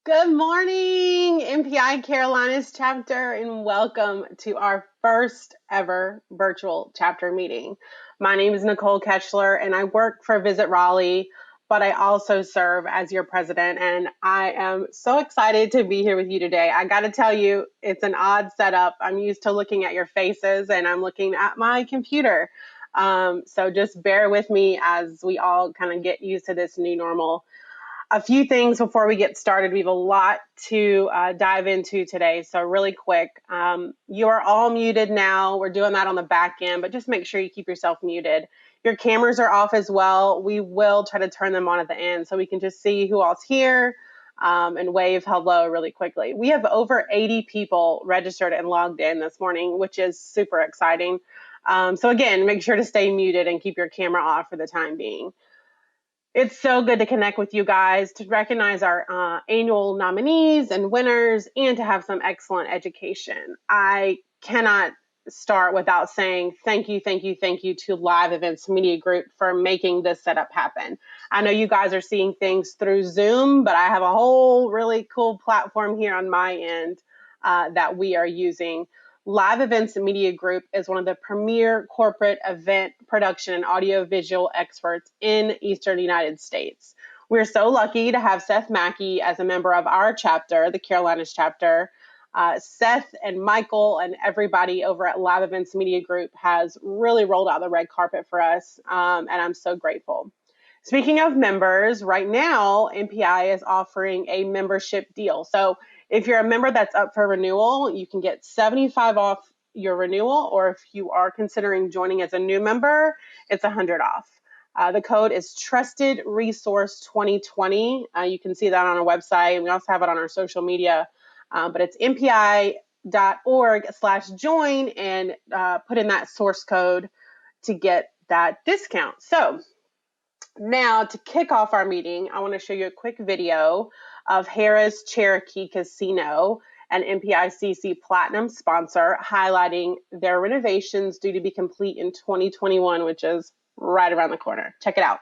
Good morning, MPI Carolinas chapter, and welcome to our first ever virtual chapter meeting. My name is Nicole Ketchler, and I work for Visit Raleigh, but I also serve as your president, and I am so excited to be here with you today. I got to tell you, it's an odd setup. I'm used to looking at your faces, and I'm looking at my computer. So just bear with me as we all kind of get used to this new normal. A few things before we get started. We have a lot to dive into today. So really quick, you are all muted now. We're doing that on the back end, but just make sure you keep yourself muted. Your cameras are off as well. We will try to turn them on at the end so we can just see who all's here and wave hello really quickly. We have over 80 people registered and logged in this morning, which is super exciting. So again, make sure to stay muted and keep your camera off for the time being. It's so good to connect with you guys, to recognize our annual nominees and winners, and to have some excellent education. I cannot start without saying thank you, thank you, thank you to Live Events Media Group for making this setup happen. I know you guys are seeing things through Zoom, but I have a whole really cool platform here on my end that we are using. Live Events Media Group is one of the premier corporate event production and audiovisual experts in Eastern United States. We're so lucky to have Seth Mackey as a member of our chapter, the Carolinas chapter. Seth and Michael and everybody over at Live Events Media Group has really rolled out the red carpet for us, and I'm so grateful. Speaking of members, right now, MPI is offering a membership deal. So if you're a member that's up for renewal, you can get 75 off your renewal, or if you are considering joining as a new member, it's 100 off. The code is Trusted Resource 2020. You can see that on our website, and we also have it on our social media. But it's mpi.org/join and put in that source code to get that discount. So now, to kick off our meeting, I want to show you a quick video of Harrah's Cherokee Casino, an MPI-CC Platinum sponsor, highlighting their renovations due to be complete in 2021, which is right around the corner. Check it out.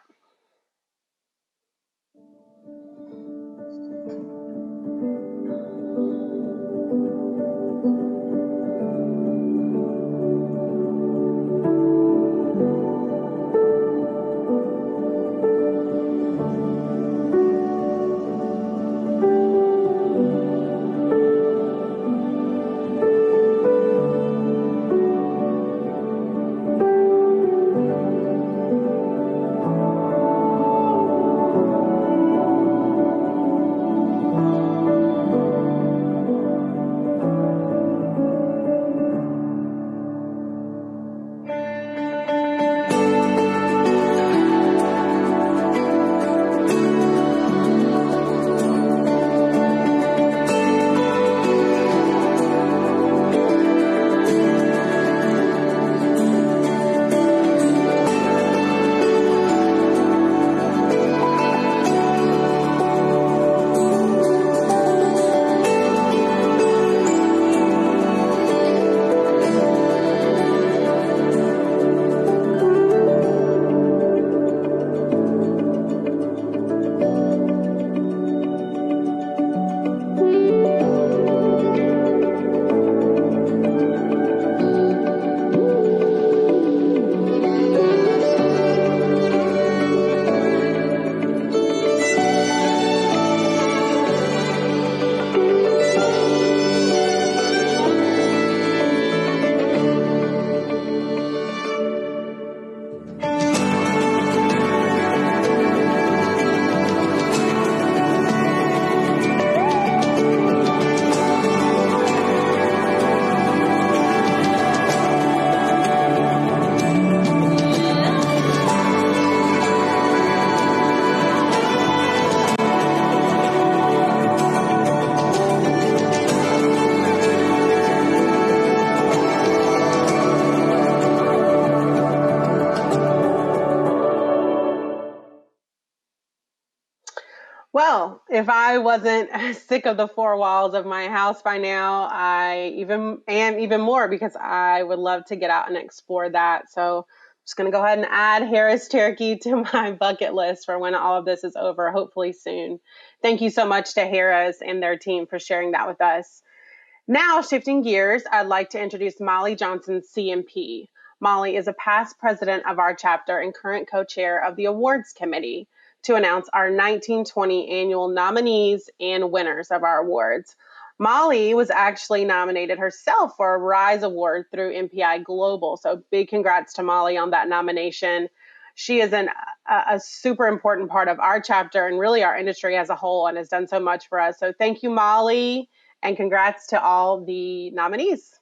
Well, if I wasn't sick of the four walls of my house by now, I even am even more because I would love to get out and explore that. So Just going to go ahead and add Harrah's Cherokee to my bucket list for when all of this is over, hopefully soon. Thank you so much to Harrah's and their team for sharing that with us. Now, shifting gears, I'd like to introduce Molly Johnson, CMP. Molly is a past president of our chapter and current co-chair of the awards committee to announce our 1920 annual nominees and winners of our awards. Molly was actually nominated herself for a Rise Award through MPI Global. So big congrats to Molly on that nomination. She is a super important part of our chapter and really our industry as a whole and has done so much for us. So thank you, Molly, and congrats to all the nominees.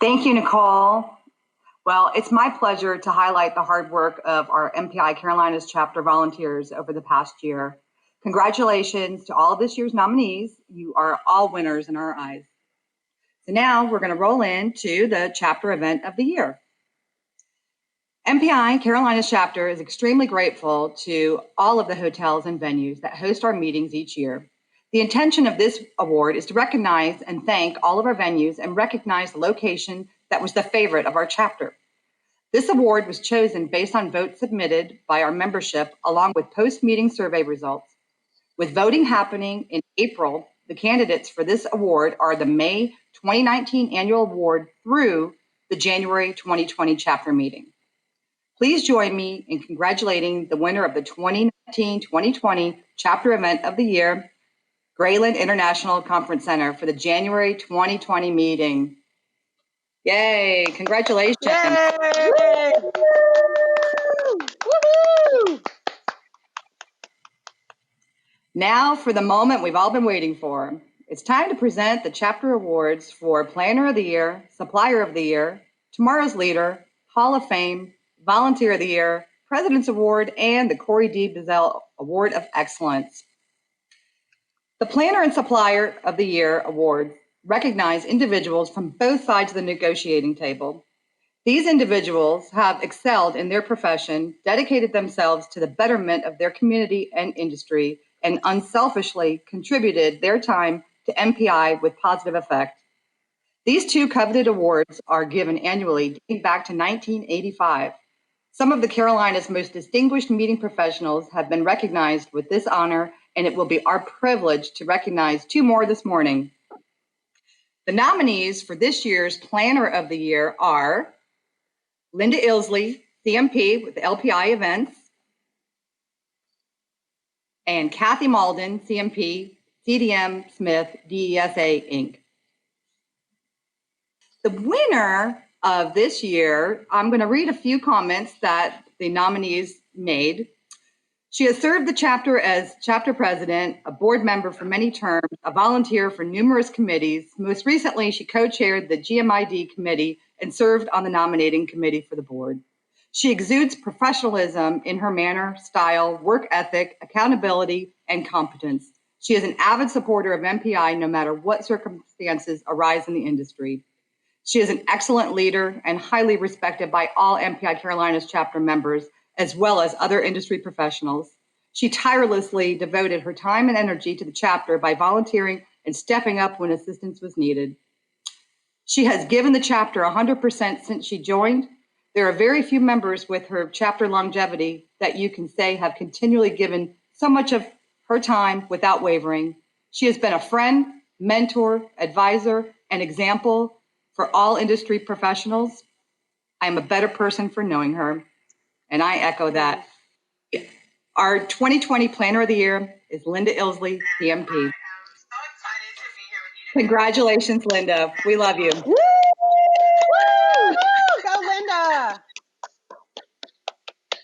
Thank you, Nicole. Well, it's my pleasure to highlight the hard work of our MPI Carolinas chapter volunteers over the past year. Congratulations to all of this year's nominees. You are all winners in our eyes. So now we're going to roll into the chapter event of the year. MPI Carolinas chapter is extremely grateful to all of the hotels and venues that host our meetings each year. The intention of this award is to recognize and thank all of our venues and recognize the location that was the favorite of our chapter. This award was chosen based on votes submitted by our membership along with post-meeting survey results. With voting happening in April, the candidates for this award are the May 2019 annual award through the January 2020 chapter meeting. Please join me in congratulating the winner of the 2019-2020 chapter event of the year, Grayland International Conference Center, for the January 2020 meeting. Yay, congratulations. Yay! Woo-hoo! Now for the moment we've all been waiting for. It's time to present the chapter awards for Planner of the Year, Supplier of the Year, Tomorrow's Leader, Hall of Fame, Volunteer of the Year, President's Award, and the Corey D. Bizzell Award of Excellence. The Planner and Supplier of the Year awards recognize individuals from both sides of the negotiating table. These individuals have excelled in their profession, dedicated themselves to the betterment of their community and industry, and unselfishly contributed their time to MPI with positive effect. These two coveted awards are given annually dating back to 1985. Some of the Carolinas' most distinguished meeting professionals have been recognized with this honor, and it will be our privilege to recognize two more this morning. The nominees for this year's Planner of the Year are Linda Ilsley, CMP with LPI Events, and Kathy Malden, CMP, CDM Smith, DESA, Inc. The winner of this year, I'm going to read a few comments that the nominees made. She has served the chapter as chapter president, a board member for many terms, a volunteer for numerous committees. Most recently, she co-chaired the GMID committee and served on the nominating committee for the board. She exudes professionalism in her manner, style, work ethic, accountability, and competence. She is an avid supporter of MPI no matter what circumstances arise in the industry. She is an excellent leader and highly respected by all MPI Carolinas chapter members, as well as other industry professionals. She tirelessly devoted her time and energy to the chapter by volunteering and stepping up when assistance was needed. She has given the chapter 100% since she joined. There are very few members with her chapter longevity that you can say have continually given so much of her time without wavering. She has been a friend, mentor, advisor, and example for all industry professionals. I am a better person for knowing her, and I echo that. Our 2020 Planner of the Year is Linda Ilsley, CMP. So excited to be here with you today. Congratulations, Linda. We love you. Woo! Woo! Go, Linda!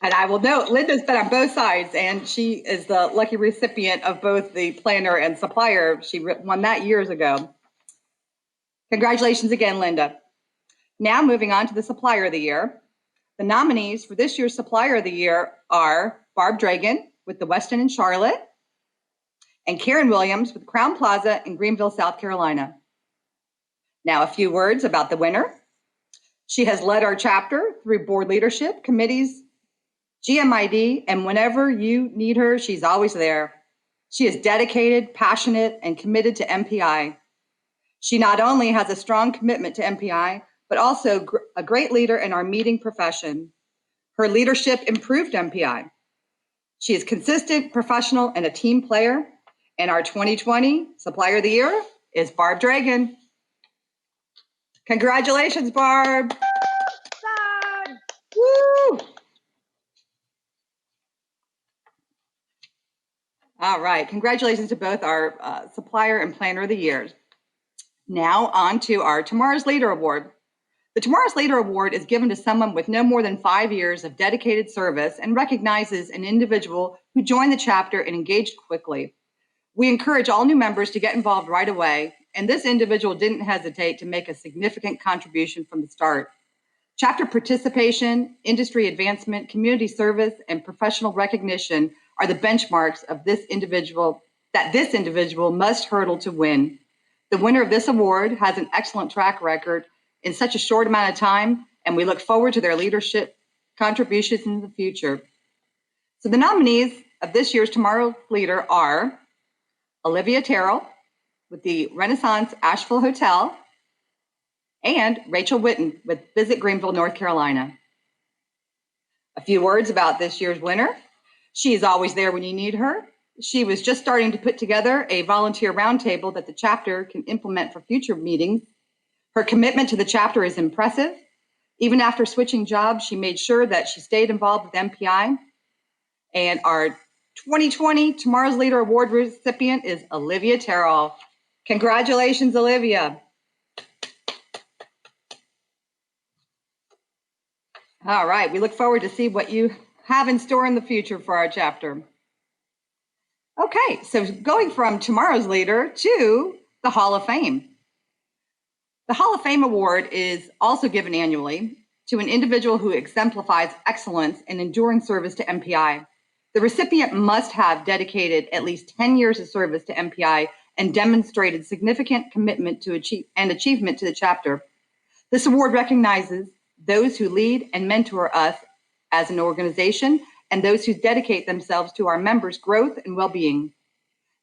And I will note, Linda's been on both sides, and she is the lucky recipient of both the planner and supplier. She won that years ago. Congratulations again, Linda. Now moving on to the Supplier of the Year. The nominees for this year's Supplier of the Year are Barb Dragan with the Westin in Charlotte and Karen Williams with Crown Plaza in Greenville, South Carolina. Now a few words about the winner. She has led our chapter through board leadership, committees, GMID, and whenever you need her, she's always there. She is dedicated, passionate, and committed to MPI. She not only has a strong commitment to MPI, but also a great leader in our meeting profession. Her leadership improved MPI. She is consistent, professional, and a team player. And our 2020 Supplier of the Year is Barb Dragon. Congratulations, Barb. Woo! All right, congratulations to both our Supplier and Planner of the Years. Now on to our Tomorrow's Leader Award. The Tomorrow's Leader Award is given to someone with no more than 5 years of dedicated service and recognizes an individual who joined the chapter and engaged quickly. We encourage all new members to get involved right away, and this individual didn't hesitate to make a significant contribution from the start. Chapter participation, industry advancement, community service, and professional recognition are the benchmarks of this individual must hurdle to win. The winner of this award has an excellent track record in such a short amount of time, and we look forward to their leadership contributions in the future. So the nominees of this year's Tomorrow's Leader are Olivia Terrell with the Renaissance Asheville Hotel, and Rachel Witten with Visit Greenville, North Carolina. A few words about this year's winner. She is always there when you need her. She was just starting to put together a volunteer roundtable that the chapter can implement for future meetings. Her commitment to the chapter is impressive. Even after switching jobs, she made sure that she stayed involved with MPI. And our 2020 Tomorrow's Leader Award recipient is Olivia Terrell. Congratulations, Olivia. All right, we look forward to see what you have in store in the future for our chapter. Okay, so going from Tomorrow's Leader to the Hall of Fame. The Hall of Fame Award is also given annually to an individual who exemplifies excellence and enduring service to MPI. The recipient must have dedicated at least 10 years of service to MPI and demonstrated significant commitment to achievement to the chapter. This award recognizes those who lead and mentor us as an organization and those who dedicate themselves to our members' growth and well-being.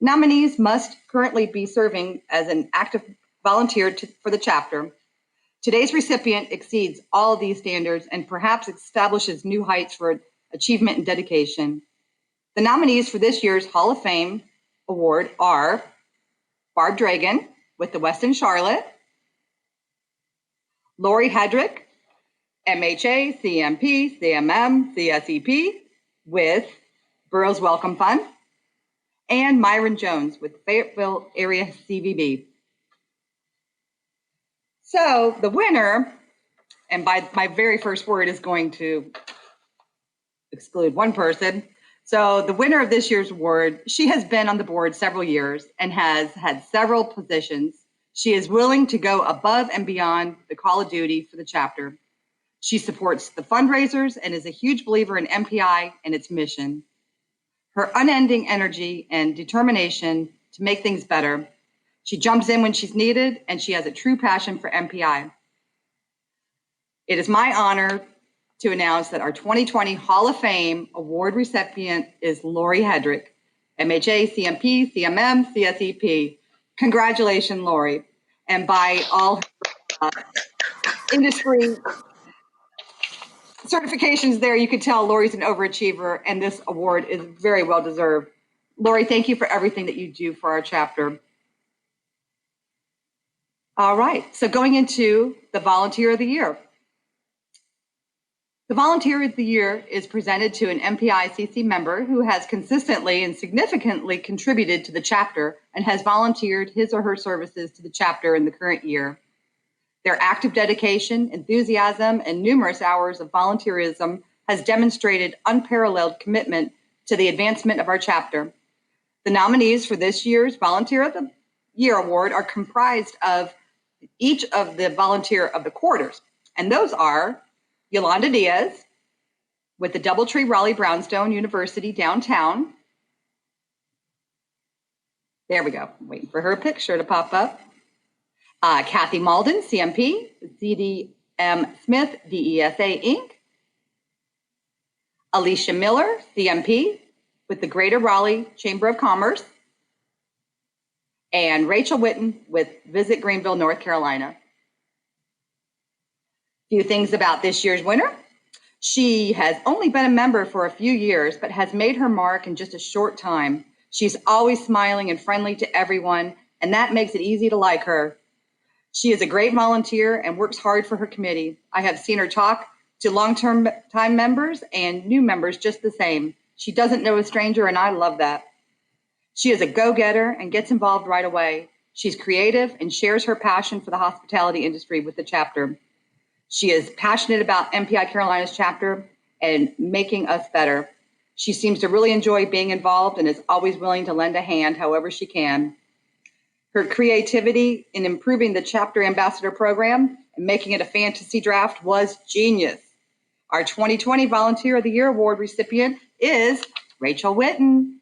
Nominees must currently be serving as an active volunteer for the chapter. Today's recipient exceeds all of these standards and perhaps establishes new heights for achievement and dedication. The nominees for this year's Hall of Fame Award are Barb Dragon with the Westin Charlotte, Lori Hedrick, MHA, CMP, CMM, CSEP with Boroughs Welcome Fund, and Myron Jones with Fayetteville Area CVB. So the winner, and by my very first word is going to exclude one person. So the winner of this year's award, she has been on the board several years and has had several positions. She is willing to go above and beyond the call of duty for the chapter. She supports the fundraisers and is a huge believer in MPI and its mission. Her unending energy and determination to make things better. She jumps in when she's needed, and she has a true passion for MPI. It is my honor to announce that our 2020 Hall of Fame Award recipient is Lori Hedrick, MHA, CMP, CMM, CSEP. Congratulations, Lori. And by all industry certifications there, you can tell Lori's an overachiever, and this award is very well deserved. Lori, thank you for everything that you do for our chapter. All right, so going into the Volunteer of the Year. The Volunteer of the Year is presented to an MPI-CC member who has consistently and significantly contributed to the chapter and has volunteered his or her services to the chapter in the current year. Their active dedication, enthusiasm, and numerous hours of volunteerism has demonstrated unparalleled commitment to the advancement of our chapter. The nominees for this year's Volunteer of the Year Award are comprised of each of the Volunteer of the Quarters, and those are Yolanda Diaz with the Doubletree Raleigh Brownstone University downtown. There we go. I'm waiting for her picture to pop up. Kathy Malden, CMP, CDM Smith, DESA, Inc. Alicia Miller, CMP, with the Greater Raleigh Chamber of Commerce. And Rachel Witten with Visit Greenville, North Carolina. Few things about this year's winner. She has only been a member for a few years, but has made her mark in just a short time. She's always smiling and friendly to everyone, and that makes it easy to like her. She is a great volunteer and works hard for her committee. I have seen her talk to long-term time members and new members just the same. She doesn't know a stranger, and I love that. She is a go-getter and gets involved right away. She's creative and shares her passion for the hospitality industry with the chapter. She is passionate about MPI Carolina's chapter and making us better. She seems to really enjoy being involved and is always willing to lend a hand however she can. Her creativity in improving the chapter ambassador program and making it a fantasy draft was genius. Our 2020 Volunteer of the Year Award recipient is Rachel Witten.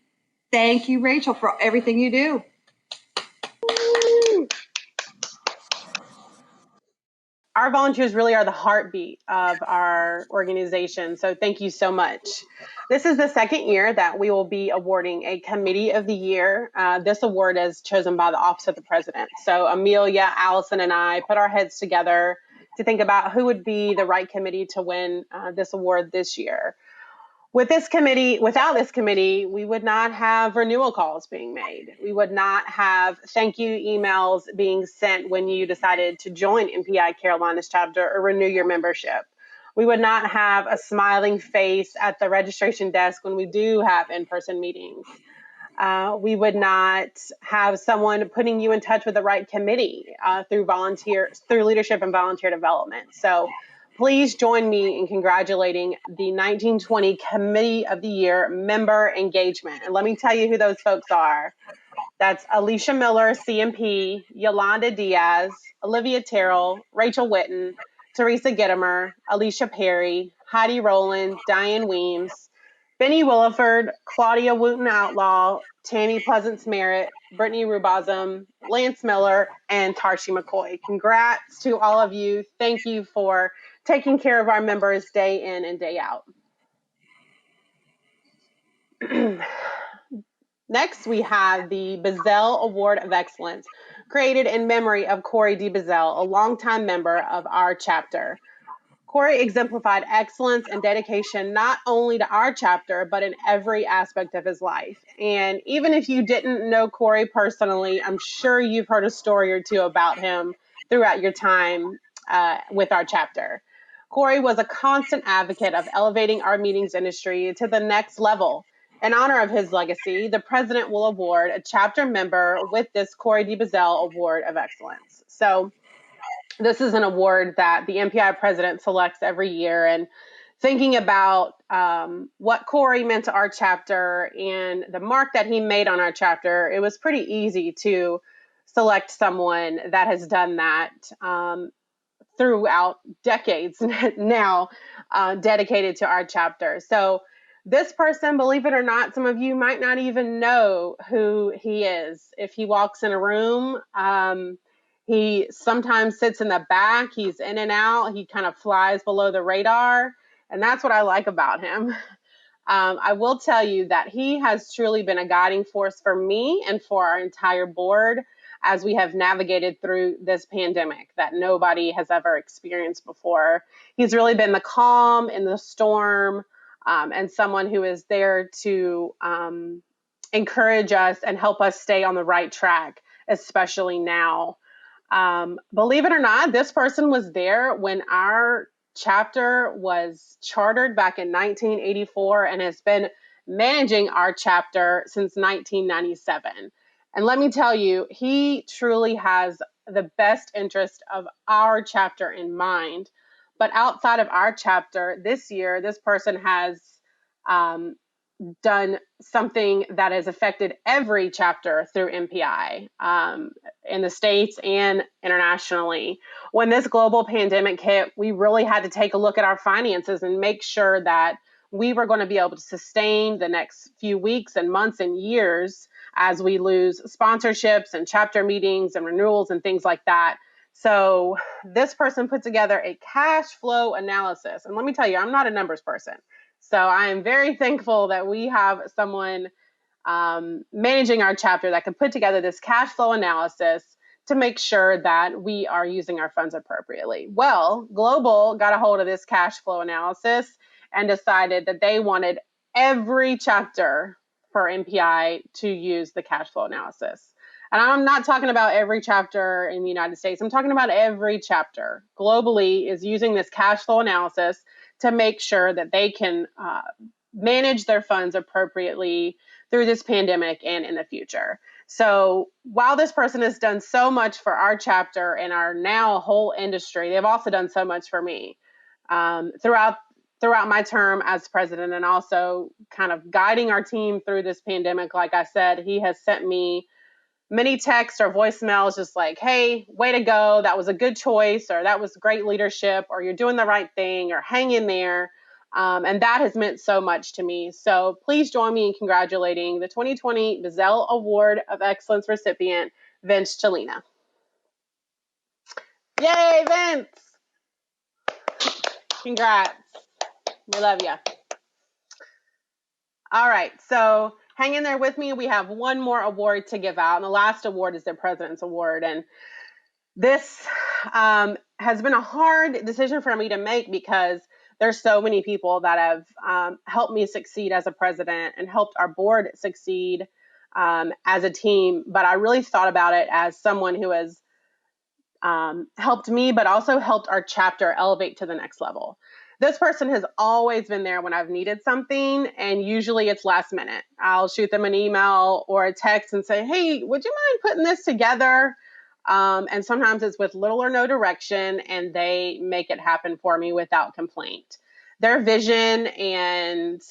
Thank you, Rachel, for everything you do. Our volunteers really are the heartbeat of our organization, so thank you so much. This is the second year that we will be awarding a Committee of the Year. This award is chosen by the Office of the President. So Amelia, Allison, and I put our heads together to think about who would be the right committee to win this award this year. Without this committee, we would not have renewal calls being made. We would not have thank you emails being sent when you decided to join MPI Carolina's chapter or renew your membership. We would not have a smiling face at the registration desk when we do have in-person meetings. We would not have someone putting you in touch with the right committee through leadership and volunteer development. So please join me in congratulating the 1920 Committee of the Year member engagement. And let me tell you who those folks are. That's Alicia Miller, CMP, Yolanda Diaz, Olivia Terrell, Rachel Witten, Teresa Gittimer, Alicia Perry, Heidi Rowland, Diane Weems, Benny Williford, Claudia Wooten Outlaw, Tammy Pleasance Merritt, Brittany Rubazum, Lance Miller, and Tarshi McCoy. Congrats to all of you. Thank you for taking care of our members day in and day out. Next, we have the Bazell Award of Excellence, created in memory of Corey D. Bazell, a longtime member of our chapter. Corey exemplified excellence and dedication not only to our chapter, but in every aspect of his life. And even if you didn't know Corey personally, I'm sure you've heard a story or two about him throughout your time with our chapter. Corey was a constant advocate of elevating our meetings industry to the next level. In honor of his legacy, the president will award a chapter member with this Corey D. Bazell Award of Excellence. So this is an award that the MPI president selects every year. And thinking about what Corey meant to our chapter and the mark that he made on our chapter, it was pretty easy to select someone that has done that throughout decades now, dedicated to our chapter. So this person, believe it or not, some of you might not even know who he is. If he walks in a room, he sometimes sits in the back. He's in and out. He kind of flies below the radar. And that's what I like about him. I will tell you that he has truly been a guiding force for me and for our entire board as we have navigated through this pandemic that nobody has ever experienced before. He's really been the calm in the storm, and someone who is there to encourage us and help us stay on the right track, especially now. Believe it or not, this person was there when our chapter was chartered back in 1984 and has been managing our chapter since 1997. And let me tell you, he truly has the best interest of our chapter in mind. But outside of our chapter, this year, this person has done something that has affected every chapter through MPI in the States and internationally. When this global pandemic hit, we really had to take a look at our finances and make sure that we were going to be able to sustain the next few weeks and months and years as we lose sponsorships and chapter meetings and renewals and things like that. So this person put together a cash flow analysis. And let me tell you, I'm not a numbers person. So I am very thankful that we have someone managing our chapter that can put together this cash flow analysis to make sure that we are using our funds appropriately. Well, Global got a hold of this cash flow analysis and decided that they wanted every chapter for MPI to use the cash flow analysis. And I'm not talking about every chapter in the United States. I'm talking about every chapter globally is using this cash flow analysis to make sure that they can manage their funds appropriately through this pandemic and in the future. So while this person has done so much for our chapter and our now whole industry, they've also done so much for me throughout my term as president, and also kind of guiding our team through this pandemic. Like I said, he has sent me many texts or voicemails just like, hey, way to go, that was a good choice, or that was great leadership, or you're doing the right thing, or hang in there. And that has meant so much to me. So please join me in congratulating the 2020 Bizzell Award of Excellence recipient, Vince Chelina. Yay, Vince! Congrats. We love you. All right, so hang in there with me. We have one more award to give out, and the last award is the President's Award. And this has been a hard decision for me to make because there's so many people that have helped me succeed as a president and helped our board succeed as a team. But I really thought about it as someone who has helped me, but also helped our chapter elevate to the next level. This person has always been there when I've needed something, and usually it's last minute. I'll shoot them an email or a text and say, hey, would you mind putting this together? And sometimes it's with little or no direction, and they make it happen for me without complaint. Their vision and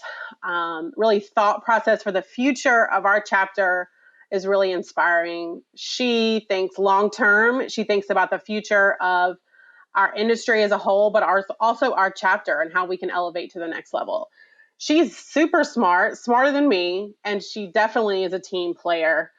really thought process for the future of our chapter is really inspiring. She thinks long term. She thinks about the future of our industry as a whole, but also our chapter and how we can elevate to the next level. She's super smart, smarter than me, and she definitely is a team player.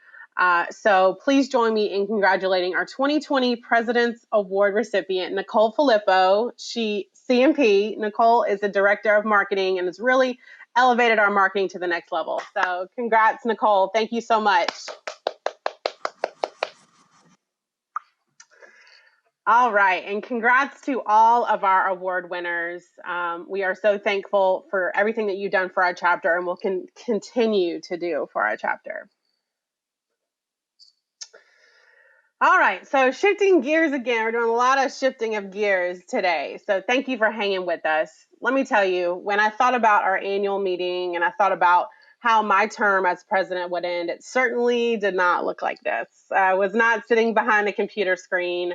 So please join me in congratulating our 2020 President's Award recipient, Nicole Filippo. CMP, Nicole is the Director of Marketing and has really elevated our marketing to the next level. So congrats, Nicole. Thank you so much. All right, and congrats to all of our award winners. We are so thankful for everything that you've done for our chapter and will continue to do for our chapter. All right, so shifting gears again. We're doing a lot of shifting of gears today. So thank you for hanging with us. Let me tell you, when I thought about our annual meeting and I thought about how my term as president would end, it certainly did not look like this. I was not sitting behind a computer screen,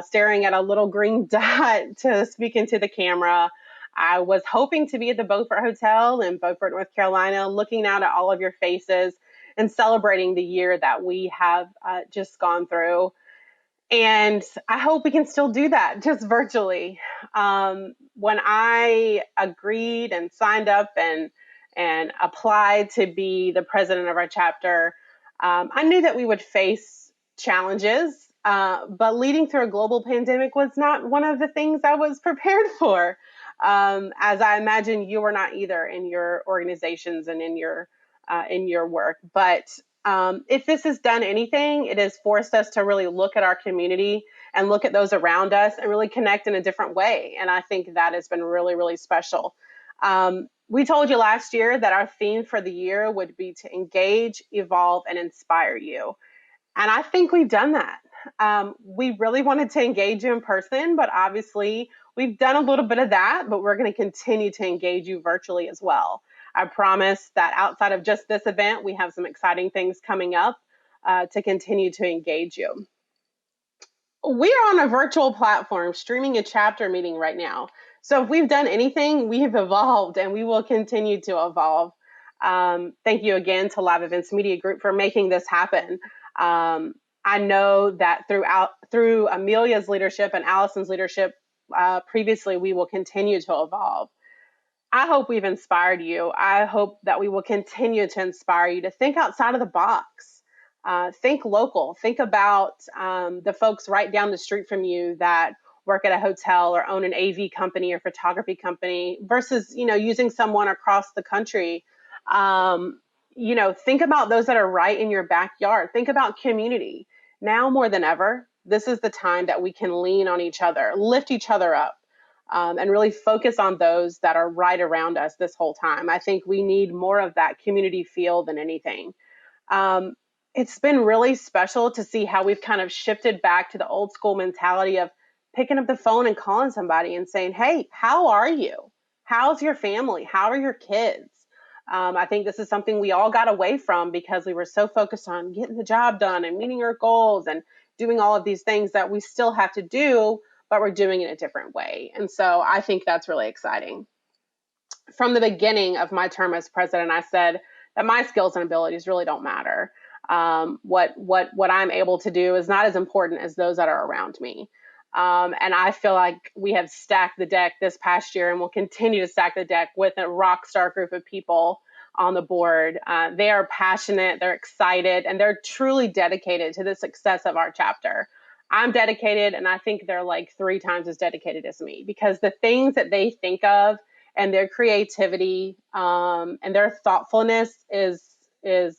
staring at a little green dot to speak into the camera. I was hoping to be at the Beaufort Hotel in Beaufort, North Carolina, looking out at all of your faces and celebrating the year that we have just gone through. And I hope we can still do that just virtually. When I agreed and signed up and applied to be the president of our chapter, I knew that we would face challenges, but leading through a global pandemic was not one of the things I was prepared for. As I imagine you were not either in your organizations and in your work. But if this has done anything, it has forced us to really look at our community and look at those around us and really connect in a different way. And I think that has been really, really special. We told you last year that our theme for the year would be to engage, evolve, and inspire you. And I think we've done that. We really wanted to engage you in person, but obviously we've done a little bit of that, but we're going to continue to engage you virtually as well. I promise that outside of just this event, we have some exciting things coming up to continue to engage you. We are on a virtual platform streaming a chapter meeting right now. So if we've done anything, we have evolved and we will continue to evolve. Thank you again to Live Events Media Group for making this happen. I know that through Amelia's leadership and Allison's leadership previously, we will continue to evolve. I hope we've inspired you. I hope that we will continue to inspire you to think outside of the box. Think local. Think about the folks right down the street from you that work at a hotel or own an AV company or photography company versus, using someone across the country. Think about those that are right in your backyard. Think about community. now more than ever, this is the time that we can lean on each other, lift each other up, and really focus on those that are right around us this whole time. I think we need more of that community feel than anything. Um, it's been really special to see how we've kind of shifted back to the old school mentality of picking up the phone and calling somebody and saying, hey, how are you? How's your family? How are your kids? I think this is something we all got away from because we were so focused on getting the job done and meeting our goals and doing all of these things that we still have to do, but we're doing it a different way. And so I think that's really exciting. From the beginning of my term as president, I said that my skills and abilities really don't matter. What I'm able to do is not as important as those that are around me. And I feel like we have stacked the deck this past year and will continue to stack the deck with a rock star group of people on the board. They are passionate, they're excited, and they're truly dedicated to the success of our chapter. I'm dedicated, and I think they're like 3 times as dedicated as me because the things that they think of and their creativity and their thoughtfulness is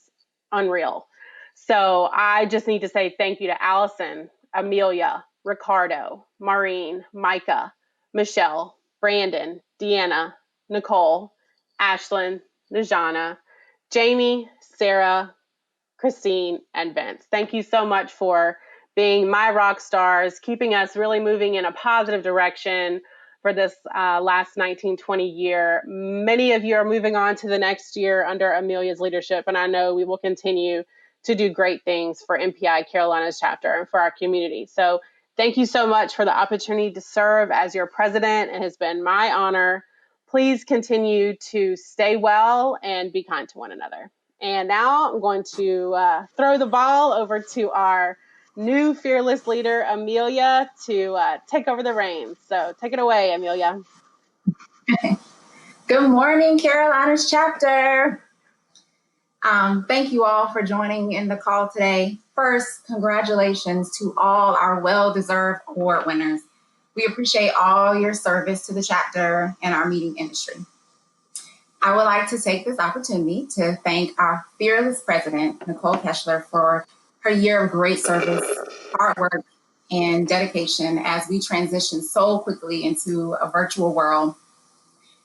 unreal. So I just need to say thank you to Allison, Amelia, Ricardo, Maureen, Micah, Michelle, Brandon, Deanna, Nicole, Ashlyn, Najana, Jamie, Sarah, Christine, and Vince. Thank you so much for being my rock stars, keeping us really moving in a positive direction for this last 1920 year. Many of you are moving on to the next year under Amelia's leadership, and I know we will continue to do great things for MPI Carolinas chapter and for our community. So thank you so much for the opportunity to serve as your president. It has been my honor. Please continue to stay well and be kind to one another. And now I'm going to throw the ball over to our new fearless leader, Amelia, to take over the reins. So take it away, Amelia. Good morning, Carolinas chapter. Thank you all for joining in the call today. First, congratulations to all our well-deserved award winners. We appreciate all your service to the chapter and our meeting industry. I would like to take this opportunity to thank our fearless president, Nicole Keshler, for her year of great service, hard work, and dedication as we transition so quickly into a virtual world.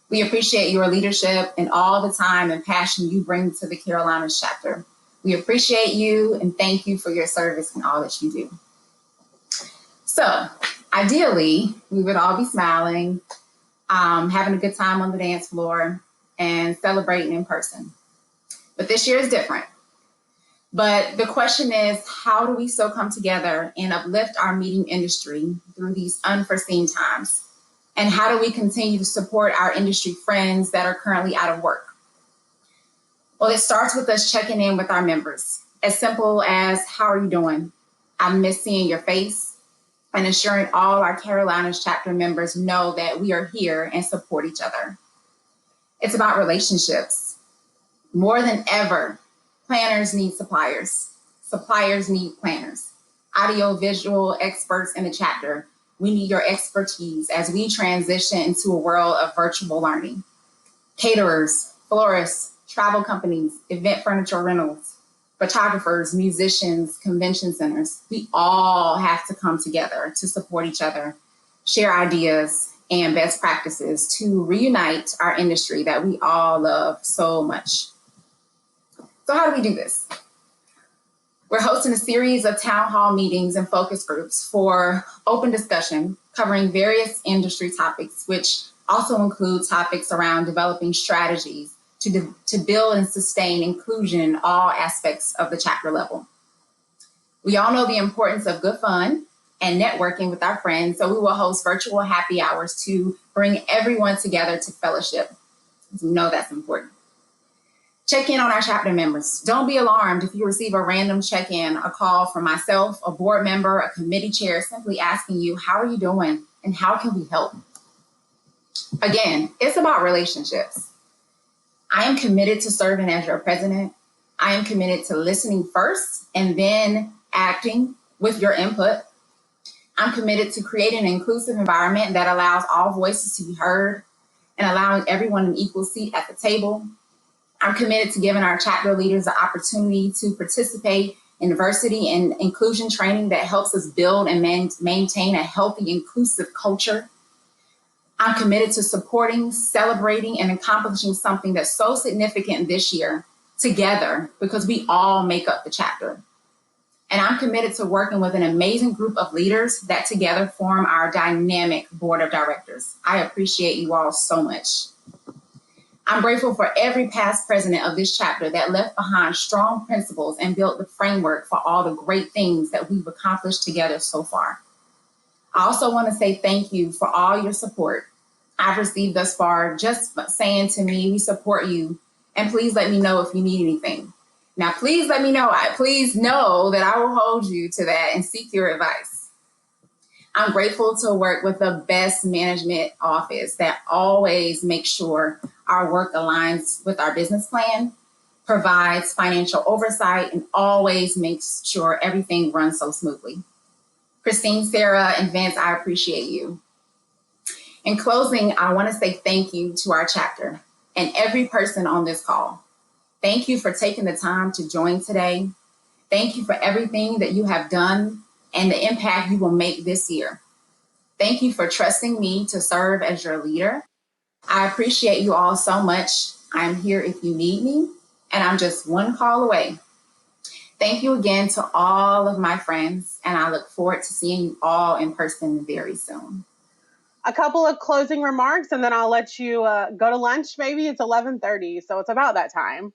We appreciate your leadership and all the time and passion you bring to the Carolinas chapter. We appreciate you and thank you for your service and all that you do. So, ideally, we would all be smiling, having a good time on the dance floor, and celebrating in person. But this year is different. But the question is, how do we still come together and uplift our meeting industry through these unforeseen times? And how do we continue to support our industry friends that are currently out of work? Well, it starts with us checking in with our members. As simple as, how are you doing? I miss seeing your face, and ensuring all our Carolinas chapter members know that we are here and support each other. It's about relationships. More than ever, planners need suppliers. Suppliers need planners. Audio-visual experts in the chapter, we need your expertise as we transition into a world of virtual learning. Caterers, florists, travel companies, event furniture rentals, photographers, musicians, convention centers, we all have to come together to support each other, share ideas and best practices to reunite our industry that we all love so much. So how do we do this? We're hosting a series of town hall meetings and focus groups for open discussion covering various industry topics, which also include topics around developing strategies to build and sustain inclusion in all aspects of the chapter level. We all know the importance of good fun and networking with our friends, so we will host virtual happy hours to bring everyone together to fellowship. We know that's important. Check in on our chapter members. Don't be alarmed if you receive a random check-in, a call from myself, a board member, a committee chair, simply asking you, how are you doing and how can we help? Again, it's about relationships. I am committed to serving as your president. I am committed to listening first and then acting with your input. I'm committed to creating an inclusive environment that allows all voices to be heard and allowing everyone an equal seat at the table. I'm committed to giving our chapter leaders the opportunity to participate and diversity and inclusion training that helps us build and maintain a healthy, inclusive culture. I'm committed to supporting, celebrating, and accomplishing something that's so significant this year together, because we all make up the chapter. And I'm committed to working with an amazing group of leaders that together form our dynamic board of directors. I appreciate you all so much. I'm grateful for every past president of this chapter that left behind strong principles and built the framework for all the great things that we've accomplished together so far. I also want to say thank you for all your support I've received thus far, just saying to me, we support you, and please let me know if you need anything. Now, please let me know. Please know that I will hold you to that and seek your advice. I'm grateful to work with the best management office that always makes sure our work aligns with our business plan, provides financial oversight, and always makes sure everything runs so smoothly. Christine, Sarah, and Vince, I appreciate you. In closing, I want to say thank you to our chapter and every person on this call. Thank you for taking the time to join today. Thank you for everything that you have done and the impact you will make this year. Thank you for trusting me to serve as your leader. I appreciate you all so much. I'm here if you need me, and I'm just one call away. Thank you again to all of my friends, and I look forward to seeing you all in person very soon. A couple of closing remarks, and then I'll let you go to lunch. Maybe it's 11:30, so it's about that time.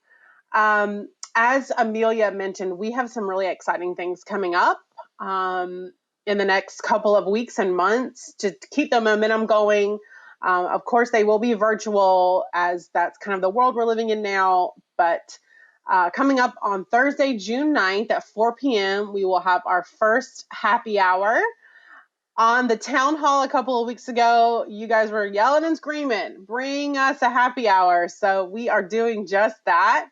As Amelia mentioned, we have some really exciting things coming up in the next couple of weeks and months to keep the momentum going. Of course, they will be virtual, as that's kind of the world we're living in now. But coming up on Thursday, June 9th at 4 p.m., we will have our first happy hour. On the town hall a couple of weeks ago, you guys were yelling and screaming, bring us a happy hour. So we are doing just that.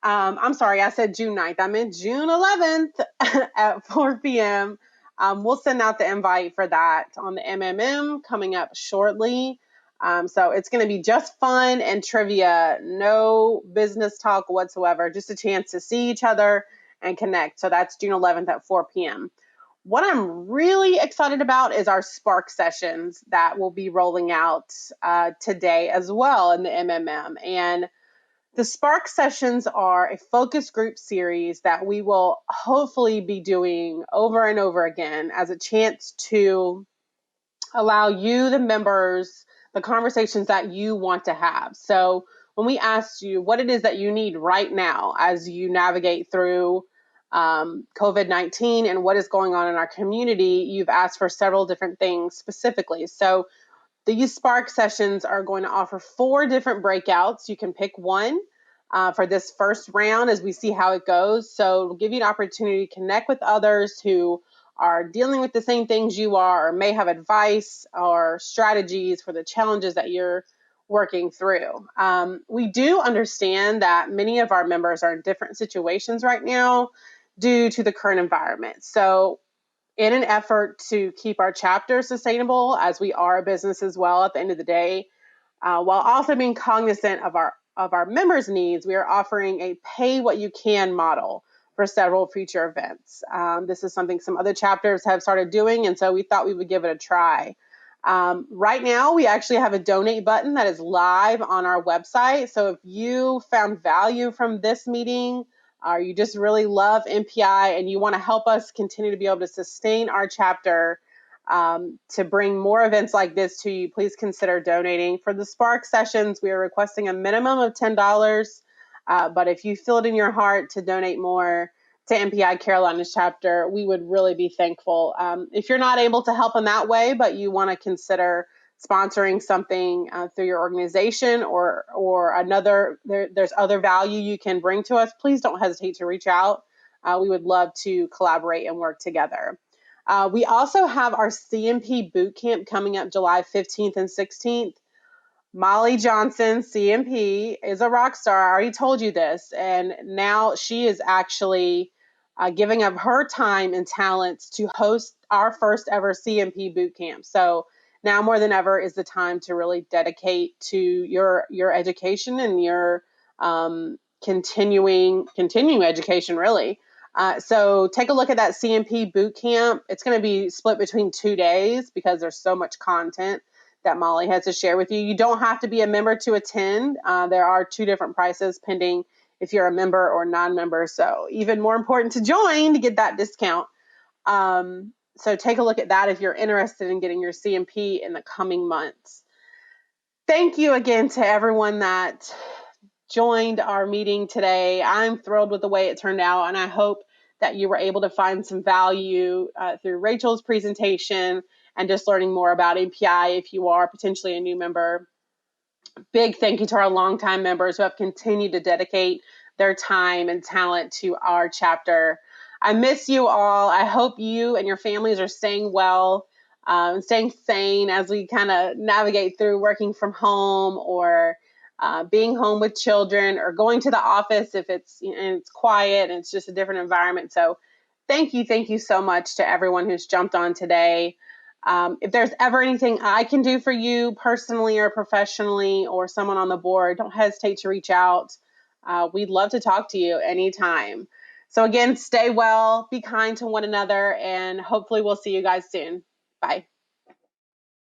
I'm sorry, I said June 9th. I meant June 11th at 4 p.m. We'll send out the invite for that on the MMM coming up shortly. So it's going to be just fun and trivia, no business talk whatsoever, just a chance to see each other and connect. So that's June 11th at 4 p.m. What I'm really excited about is our Spark sessions that will be rolling out today as well in the MMM. And the Spark sessions are a focus group series that we will hopefully be doing over and over again as a chance to allow you, the members, the conversations that you want to have. So when we asked you what it is that you need right now as you navigate through COVID-19 and what is going on in our community, you've asked for several different things specifically. So these Spark sessions are going to offer 4 different breakouts. You can pick one for this first round as we see how it goes. So it'll give you an opportunity to connect with others who are dealing with the same things you are, or may have advice or strategies for the challenges that you're working through. We do understand that many of our members are in different situations right now due to the current environment. So in an effort to keep our chapter sustainable, as we are a business as well at the end of the day, while also being cognizant of our members' needs, we are offering a pay what you can model for several future events. This is something some other chapters have started doing, and so we thought we would give it a try. Right now, we actually have a donate button that is live on our website. So if you found value from this meeting, or you just really love MPI and you want to help us continue to be able to sustain our chapter to bring more events like this to you, please consider donating. For the Spark sessions, we are requesting a minimum of $10. But if you feel it in your heart to donate more to MPI Carolina's chapter, we would really be thankful. If you're not able to help in that way, but you want to consider sponsoring something through your organization or another, there's other value you can bring to us, please don't hesitate to reach out. We would love to collaborate and work together. We also have our CMP boot camp coming up July 15th and 16th. Molly Johnson, CMP, is a rock star. I already told you this. And now she is actually giving up her time and talents to host our first ever CMP boot camp. So now more than ever is the time to really dedicate to your education and your continuing education, really. So take a look at that CMP boot camp. It's going to be split between 2 days because there's so much content that Molly has to share with you. You don't have to be a member to attend. There are 2 different prices pending if you're a member or non-member. So even more important to join to get that discount. So take a look at that if you're interested in getting your CMP in the coming months. Thank you again to everyone that joined our meeting today. I'm thrilled with the way it turned out, and I hope that you were able to find some value through Rachel's presentation and just learning more about MPI if you are potentially a new member. Big thank you to our longtime members who have continued to dedicate their time and talent to our chapter. I miss you all. I hope you and your families are staying well, staying sane as we kind of navigate through working from home or being home with children or going to the office if it's and it's quiet and it's just a different environment. So thank you so much to everyone who's jumped on today. If there's ever anything I can do for you personally or professionally or someone on the board, don't hesitate to reach out. We'd love to talk to you anytime. So again, stay well, be kind to one another, and hopefully we'll see you guys soon. Bye.